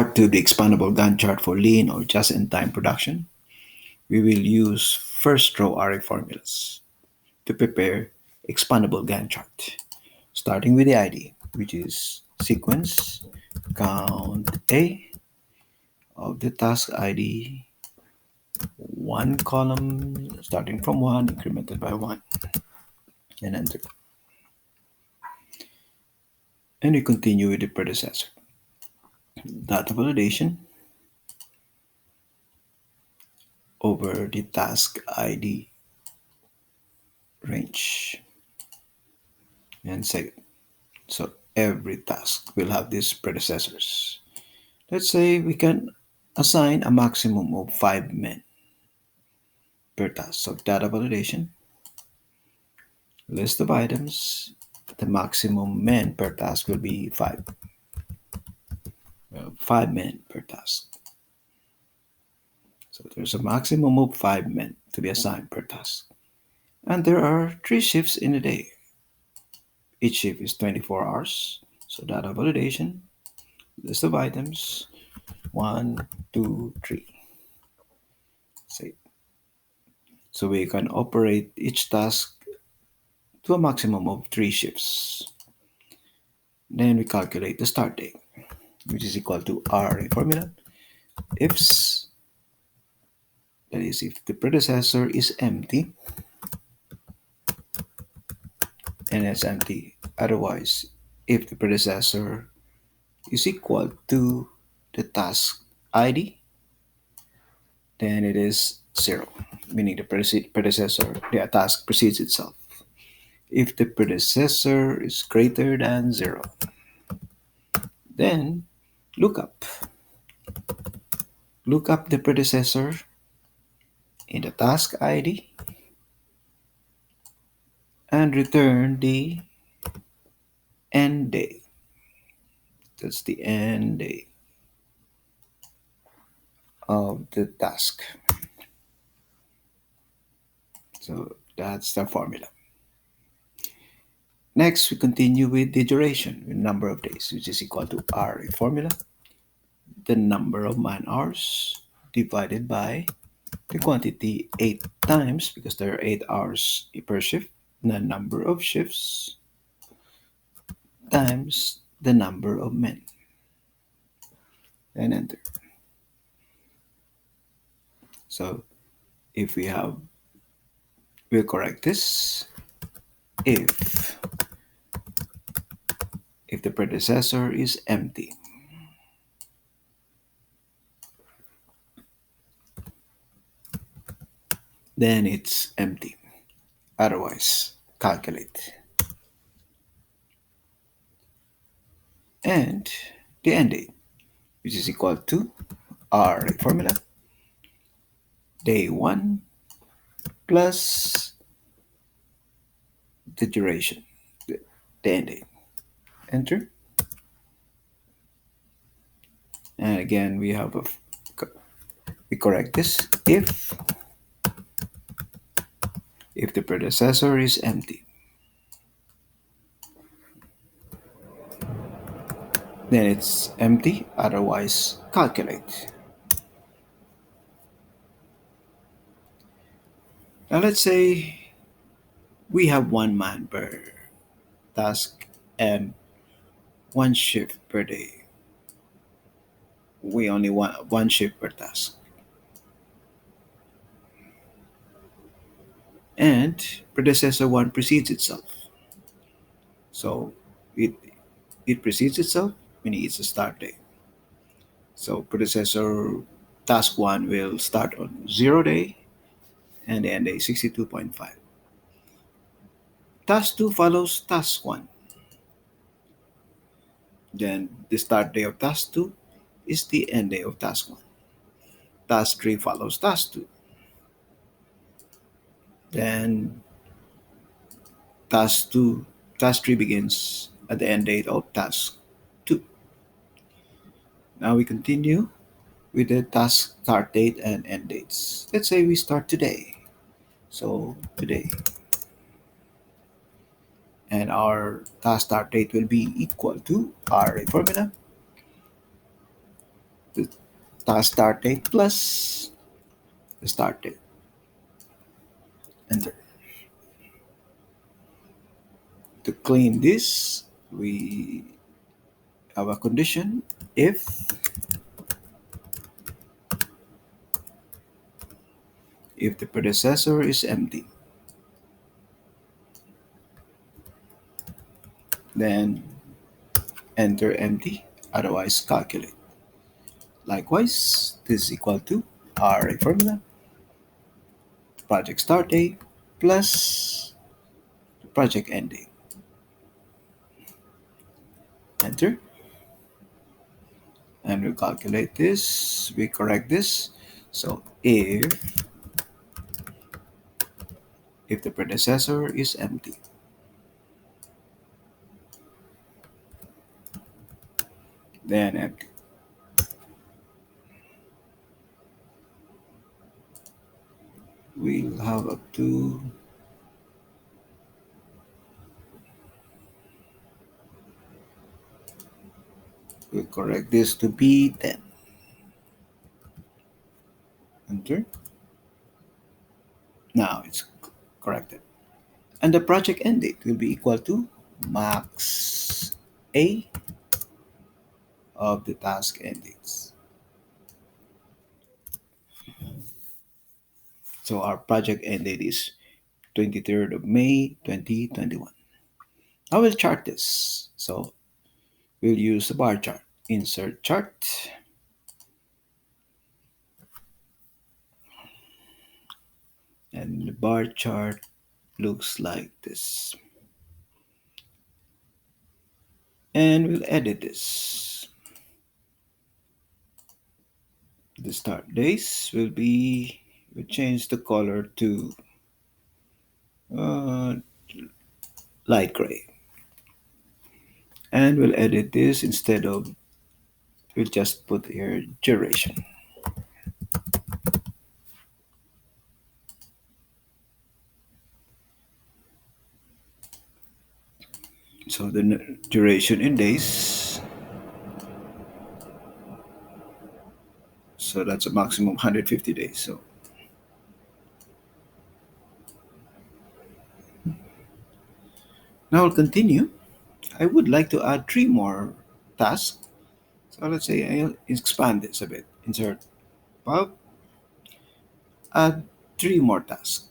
Part 2, the expandable Gantt chart for lean or just-in-time production. We will use first row array formulas to prepare expandable Gantt chart, starting with the ID, which is sequence count A of the task ID, one column starting from 1, incremented by 1, and enter. And we continue with the predecessor. Data validation over the task ID range and save it. So every task will have these predecessors. Let's say we can assign a maximum of 5 men per task. So data validation, list of items, the maximum men per task will be 5. 5 men per task. So there's a maximum of 5 men to be assigned per task. And there are 3 shifts in a day. Each shift is 24 hours. So data validation, list of items, 1, 2, 3. Say. So we can operate each task to a maximum of 3 shifts. Then we calculate the start date, which is equal to array formula. Ifs, that is if the predecessor is empty, and it's empty. Otherwise, if the predecessor is equal to the task ID, then it is 0, meaning the predecessor, the task precedes itself. If the predecessor is greater than 0, then lookup. Look up the predecessor in the task ID and return the end date. That's the end date of the task. So that's the formula. Next, we continue with the duration, the number of days, which is equal to array formula, the number of man hours divided by the quantity 8 times, because there are 8 hours per shift, the number of shifts times the number of men, and enter. So if we'll correct this. If the predecessor is empty, then it's empty. Otherwise, calculate. And the end date, which is equal to array formula, day 1 plus the duration, the end date. Enter. And again, we correct this. If the predecessor is empty, then it's empty. Otherwise, calculate. Now let's say we have 1 man per task and 1 shift per day. We only want 1 shift per task. And predecessor 1 precedes itself. So it precedes itself, meaning it's a start date. So predecessor task 1 will start on 0 day and the end day 62.5. Task 2 follows task 1. Then the start day of task 2 is the end day of task 1. Task 3 follows task 2. Then task 3 begins at the end date of task 2. Now we continue with the task start date and end dates. Let's say we start today. So today. And our task start date will be equal to array formula, the task start date plus the start date. Enter. To clean this, we have a condition if the predecessor is empty, then enter empty, otherwise calculate. Likewise, this is equal to array formula project start date plus the project end date. Enter, and we calculate this, we correct this. So if the predecessor is empty, then empty. We'll have up to we'll correct this to be 10. Enter. Now it's corrected. And the project end date will be equal to max A of the task end dates. So our project end date is 23rd of May 2021. I will chart this. So we'll use the bar chart. Insert chart. And the bar chart looks like this. And we'll edit this. The start days will be, we'll change the color to uh, light gray. And we'll edit this instead of, we'll just put here duration. So the duration in days, so that's a maximum 150 days. So now I'll continue. I would like to add three more tasks. So let's say I'll expand this a bit. Insert pub, add three more tasks.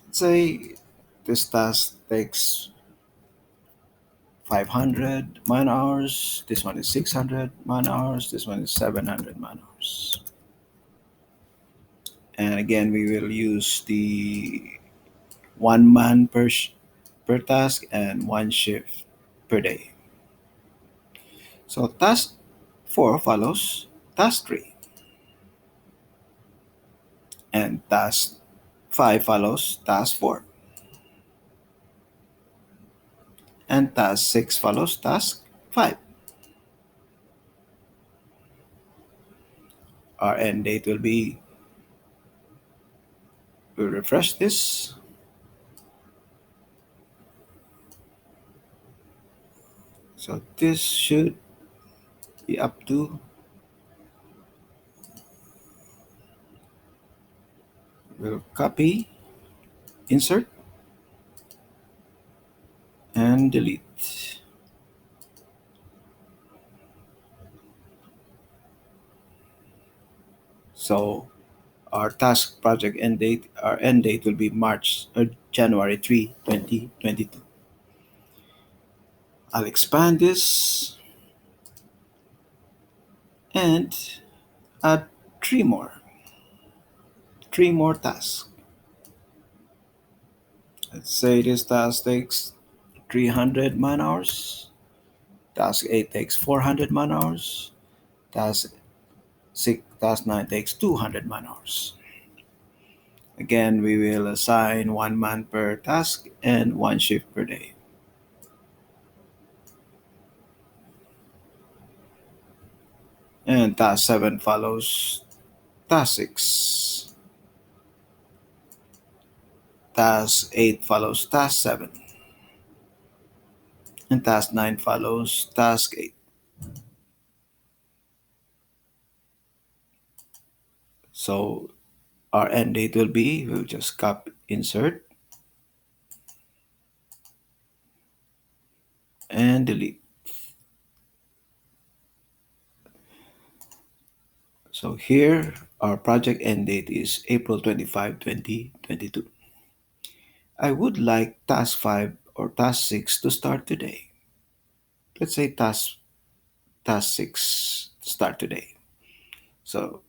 Let's say this task takes 500 man hours, this one is 600 man hours, this one is 700 man hours. And again, we will use the one man per task and one shift per day. So task 4 follows task 3, and task 5 follows task 4, and task 6 follows task 5. Our end date will be, we'll refresh this. So this should be up to, we'll copy, insert, and delete. So our task project end date, our end date will be January 3, 2022. I'll expand this and add three more, three more tasks. Let's say this task takes 300 man hours. Task 8 takes 400 man hours. Task 9 takes 200 man hours. Again, we will assign one man per task and one shift per day. And task 7 follows task 6. Task 8 follows task 7. and task 9 follows task 8. So our end date will be, we'll just copy, insert, and delete. So here, our project end date is April 25, 2022. I would like task 5 or task 6 to start today. Let's say task 6 start today. So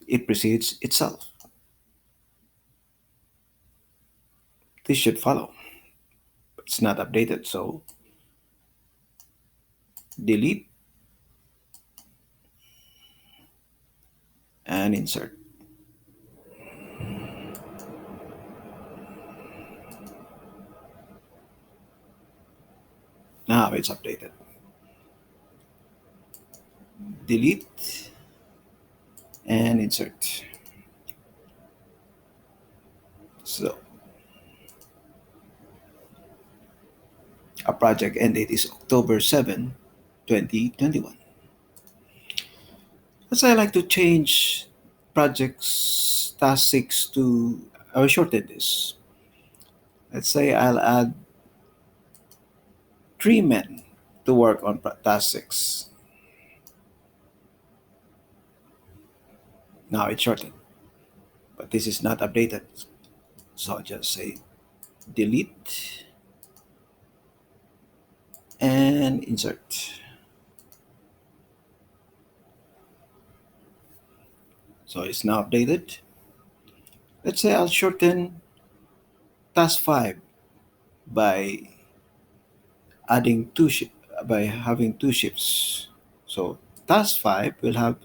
it precedes itself. This should follow. It's not updated, so delete and insert. Now it's updated. Delete and insert. So our project end date is October 7, 2021. As I like to change projects task 6 to, I will shorten this. Let's say I'll add 3 men to work on task 6. Now it's shortened, but this is not updated. So I'll just say delete and insert. So it's now updated. Let's say I'll shorten task 5 by adding by having 2 shifts. So task 5 will have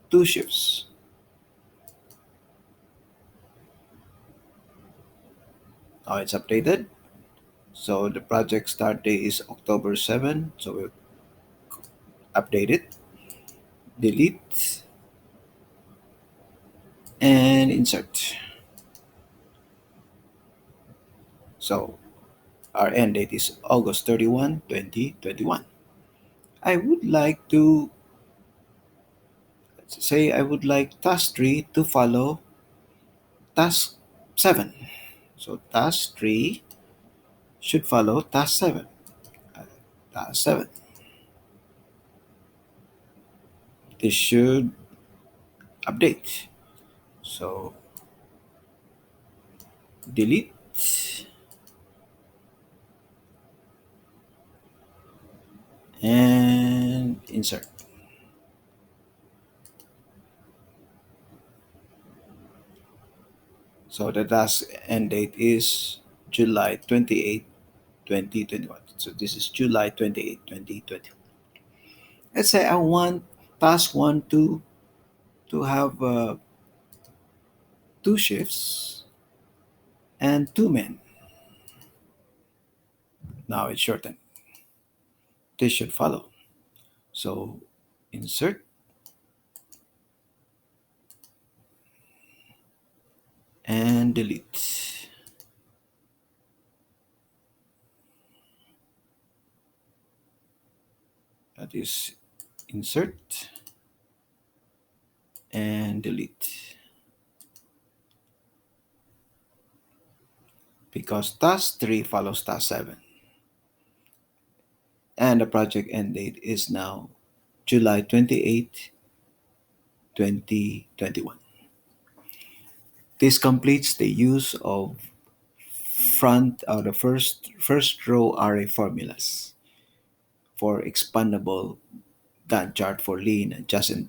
2 shifts. Now it's updated. So the project start date is October 7. So we'll update it, delete, and insert. So our end date is August 31, 2021. I would like to say I would like task 3 to follow task 7. So task 3 should follow task 7. Uh, Task 7. This should update. So delete and insert. So the task end date is July 28, 2021. So this is July 28, 2020. Let's say I want task 1 to have 2 shifts and 2 men. Now it's shortened. This should follow. So insert and delete. That is insert and delete. Because task 3 follows task 7. And the project end date is now July 28, 2021. This completes the use of the first row array formulas for expandable Gantt chart for lean and just-in-time